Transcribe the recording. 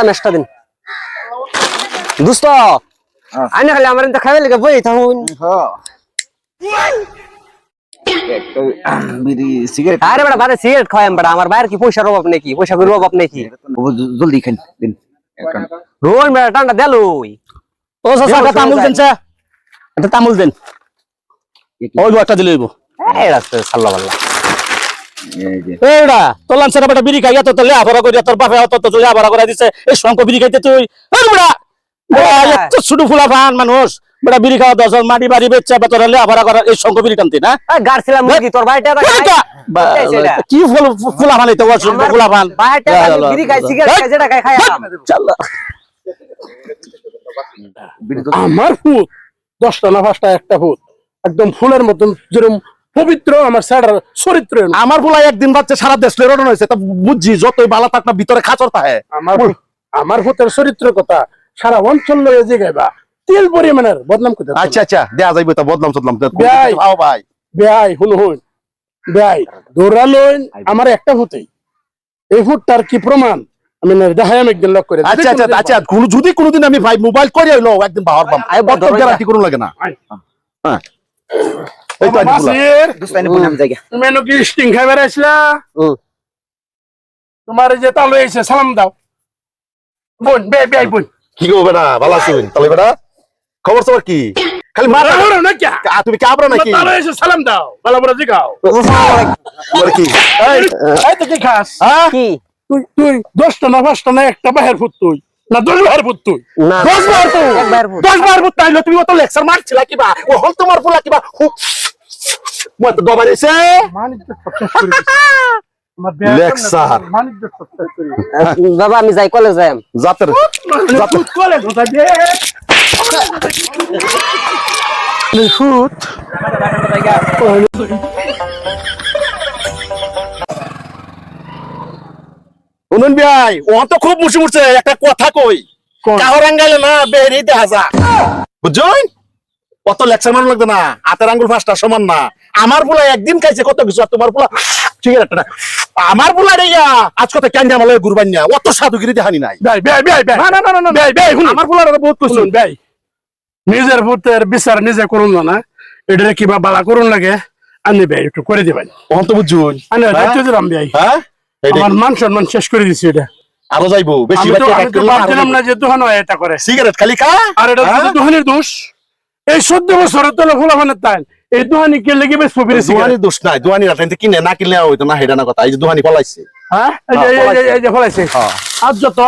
মেশটা দিন দোস্ত আইনা খালি আমার ইনতে খাইবে লাগে বই থাকুন বিড়ি সিগারেট আরে বড় বারে সিগারেট খাওয়াম বড় আমার বাইরে কি পয়সার অভাব নাকি পয়সা করির অভাব নাকি জলদি খান দিন এখন রোন বড় টান্ডা দেলুই ও চাচা তামুল দেন চা এটা তামুল দেন ওই একটা দিলে হইব এই রাস্তা সাল্লা বাল্লা এই যে এইডা তোর লাঞ্চের বেটা বিড়ি খাইয়া তো লে আভরা করিয়া তোর বাপে তো তুই আভরা করে দিছে এই শঙ্ক বিড়ি খাইতে তুই এই বড়া এত ছোট ফুলা ফান মানুষ বড়া বিড়ি খাওয়া দশ মাটি বাড়ি বেচা বা তোরা লে আভরা করে এই শঙ্ক বিড়ি টানতি না গাড়ছিলাম মুরগি তোর ভাইটা কি ফুলা ফান এটা ফুলা ফান ভাইটা বিড়ি খাই সিগারেট খাই যেটা খাই খাই চল আমার ফুট 10টা না 5টা একটা ফুট একদম ফুলের মতন যেরকম পবিত্র আমার স্যারের চরিত্র আমার ফুলা একদিন বাচ্চা সারা দেশ লেরোনো হয়েছে তা বুঝছি যতই বালা থাক না ভিতরে খাচর থাকে আমার ফুটের চরিত্র কথা সারা অঞ্চল লয়ে যে গাইবা তেল পরিমাণের বদনাম করতে আচ্ছা আচ্ছা দেয়া যাইবে তা বদনাম চদলাম ভাই। ভাই বেয়াই হুন বেয়াই দৌড়া লইন আমার একটা ফুটেই এই ফুটটার কি প্রমাণ আমি দেখাই আমি একদিন লক করে আচ্ছা আচ্ছা আচ্ছা যদি কোনোদিন আমি ভাই মোবাইল করে হইলো একদিন বাহার পাম বদ্ধ গ্যারান্টি কোনো লাগে না হ্যাঁ এই তো বাসির দুস্তানে নাম জায়গা মেনু কি স্টিং খাইবার আসলা তোমার যে তালু এসে সালাম দাও বোন বেয়াই বোন কি গো বেটা ভালো আছেন তাহলে বেটা খবর সবার কি খালি মাথা মারো না কি তুমি কাবরা নাকি তালু এসে সালাম দাও ভালো করে জিগাও ওর কি এই তো কি খাস হ্যাঁ কি তুই 10টা না 5টা না একটা বাহির ফুট তুই না 10 বাহির ফুট তুই না 10 বার তো একবার ফুট 10 বার বুত তাইলো তুমি অত লেকচার মারছিলা কিবা ও হল তোমার ফুলা কিবা মই তো দবাইছে মানিজ্য সবশেষ করে দিছি আমার লেকচার। মানিজ্য সবশেষ করে বাবা আমি যাই কলেজ যাই জাতের তুই কলে কথা দে ফুট উনুন ভাই ও তো খুব মুশি মুছছে একটা কথা কই কাহর আঙ্গাইলে না বেরি দেখা যা বুঝছই কত লেকচার মান লাগবে না হাতের আঙ্গুল ফাঁসটা সমান না আমার পোলা একদিন খাইছে কত কিছু আর তোমার পোলা ঠিক আছে আমার পোলা রে আজ কত কেন জামালে গুরবান না অত সাধুগিরি দেখানি নাই বেয়াই না না না না বেয়াই আমার পোলা বহুত কিছু শুনুন বেয়াই নিজের ফুটের বিচার নিজে করুন না এটা কিবা বালা করুন লাগে আনি বেয়াই একটু করে দিবেন ওহন তো বুঝছুন আনি দায়িত্ব দিলাম বেয়াই হ্যাঁ আমার মান সম্মান শেষ করে দিছি এটা আরো যাইবো বেশি আমি তো ভাবছিলাম না যে দোহান এটা করে সিগারেট খালি খা আর এটা শুধু দোহানের দোষ এই 14 বছরের তলে ফুলাফানের তাই এই দোহানি কে লেগে বেশ পবিরে দুহানি দোষ নাই দুহানি রাতে কিনে না কিনলে হইতো না হেডা না কথা এই যে দুহানি ফলাইছে হ্যাঁ এই যে ফলাইছে আজ যত